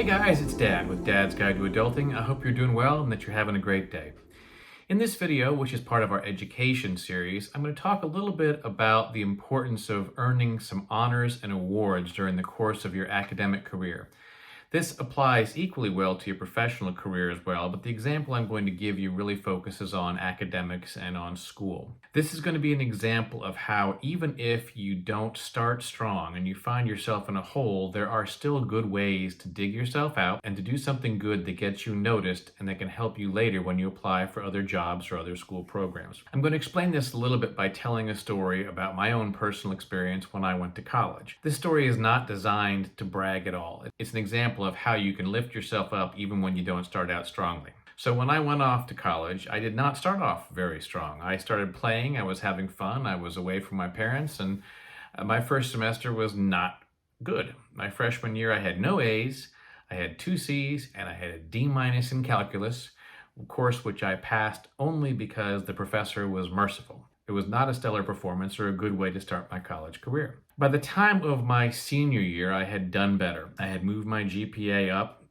Hey guys, it's Dad with Dad's Guide to Adulting. I hope you're doing well and that you're having a great day. In this video, which is part of our education series, I'm going to talk a little bit about the importance of earning some honors and awards during the course of your academic career. This applies equally well to your professional career as well, but the example I'm going to give you really focuses on academics and on school. This is going to be an example of how even if you don't start strong and you find yourself in a hole, there are still good ways to dig yourself out and to do something good that gets you noticed and that can help you later when you apply for other jobs or other school programs. I'm going to explain this a little bit by telling a story about my own personal experience when I went to college. This story is not designed to brag at all. It's an example of how you can lift yourself up even when you don't start out strongly. So when I went off to college, I did not start off very strong. I started playing, I was having fun, I was away from my parents, and my first semester was not good. My freshman year, I had no A's, I had 2 C's, and I had a D- in calculus, a course which I passed only because the professor was merciful. It was not a stellar performance or a good way to start my college career. By the time of my senior year, I had done better. I had moved my GPA up,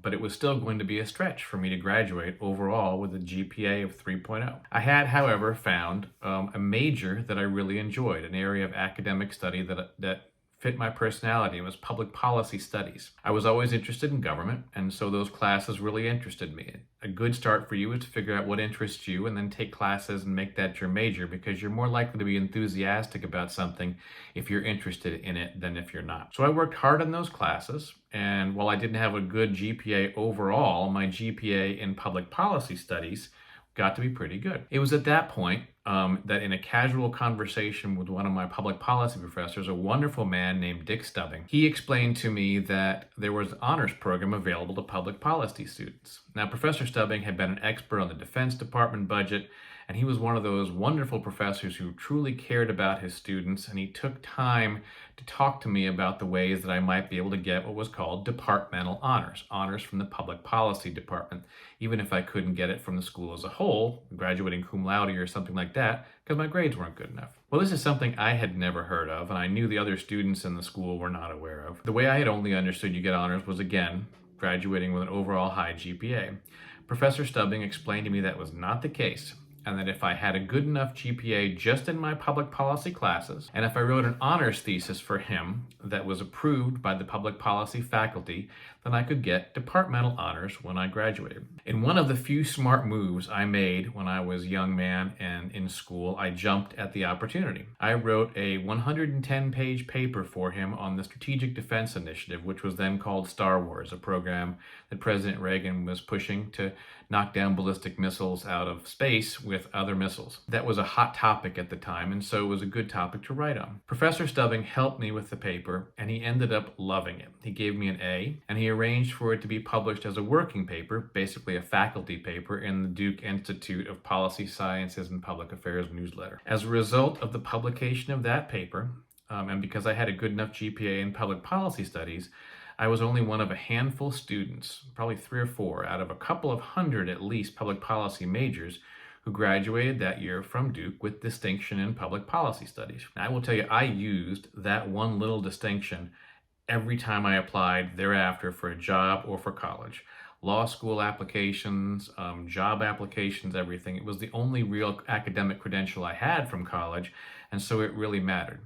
but it was still going to be a stretch for me to graduate overall with a GPA of 3.0. I had, however, found a major that I really enjoyed, an area of academic study that fit my personality. It was public policy studies. I was always interested in government, and so those classes really interested me. A good start for you is to figure out what interests you and then take classes and make that your major, because you're more likely to be enthusiastic about something if you're interested in it than if you're not. So I worked hard on those classes, and while I didn't have a good GPA overall, my GPA in public policy studies got to be pretty good. It was at that point that in a casual conversation with one of my public policy professors, a wonderful man named Dick Stubbing, he explained to me that there was an honors program available to public policy students. Now, Professor Stubbing had been an expert on the Defense Department budget, and he was one of those wonderful professors who truly cared about his students, and he took time to talk to me about the ways that I might be able to get what was called departmental honors, honors from the public policy department, even if I couldn't get it from the school as a whole, graduating cum laude or something like that, because my grades weren't good enough. Well, this is something I had never heard of, and I knew the other students in the school were not aware of. The way I had only understood you get honors was, again, graduating with an overall high GPA. Professor Stubbing explained to me that was not the case, and that if I had a good enough GPA just in my public policy classes, and if I wrote an honors thesis for him that was approved by the public policy faculty, then I could get departmental honors when I graduated. In one of the few smart moves I made when I was a young man and in school, I jumped at the opportunity. I wrote a 110-page paper for him on the Strategic Defense Initiative, which was then called Star Wars, a program that President Reagan was pushing to knock down ballistic missiles out of space with other missiles. That was a hot topic at the time, and so it was a good topic to write on. Professor Stubbing helped me with the paper, and he ended up loving it. He gave me an A, and he arranged for it to be published as a working paper, basically a faculty paper, in the Duke Institute of Policy Sciences and Public Affairs newsletter. As a result of the publication of that paper, and because I had a good enough GPA in public policy studies, I was only one of a handful of students, probably 3 or 4, out of a couple of hundred at least public policy majors who graduated that year from Duke with distinction in public policy studies. Now, I will tell you, I used that one little distinction every time I applied thereafter for a job or for college. Law school applications, job applications, everything. It was the only real academic credential I had from college, and so it really mattered.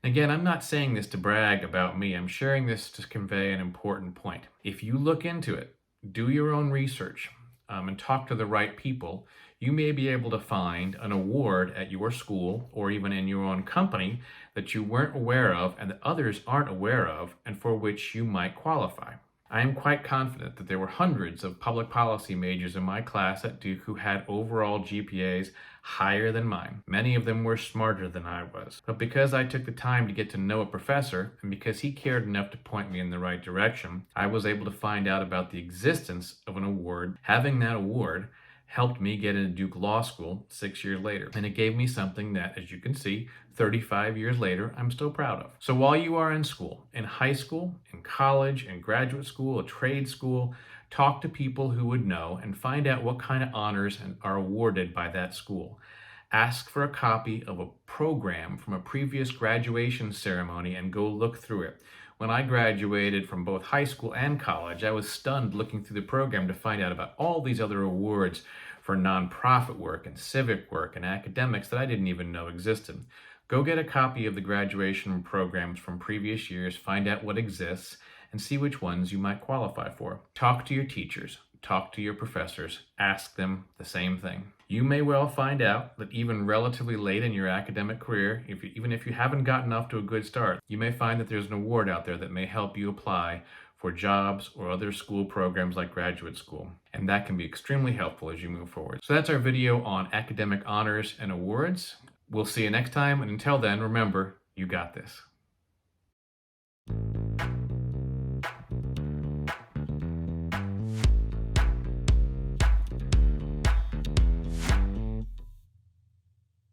Again, I'm not saying this to brag about me. I'm sharing this to convey an important point. If you look into it, do your own research, and talk to the right people, you may be able to find an award at your school or even in your own company that you weren't aware of and that others aren't aware of and for which you might qualify. I am quite confident that there were hundreds of public policy majors in my class at Duke who had overall GPAs higher than mine. Many of them were smarter than I was. But because I took the time to get to know a professor, and because he cared enough to point me in the right direction, I was able to find out about the existence of an award. Having that award helped me get into Duke Law School 6 years later. And it gave me something that, as you can see, 35 years later, I'm still proud of. So while you are in school, in high school, in college, in graduate school, a trade school, talk to people who would know and find out what kind of honors are awarded by that school. Ask for a copy of a program from a previous graduation ceremony and go look through it. When I graduated from both high school and college, I was stunned looking through the program to find out about all these other awards for nonprofit work and civic work and academics that I didn't even know existed. Go get a copy of the graduation programs from previous years, find out what exists, and see which ones you might qualify for. Talk to your teachers, talk to your professors, ask them the same thing. You may well find out that even relatively late in your academic career, even if you haven't gotten off to a good start, you may find that there's an award out there that may help you apply for jobs or other school programs like graduate school. And that can be extremely helpful as you move forward. So that's our video on academic honors and awards. We'll see you next time, and until then, remember, you got this.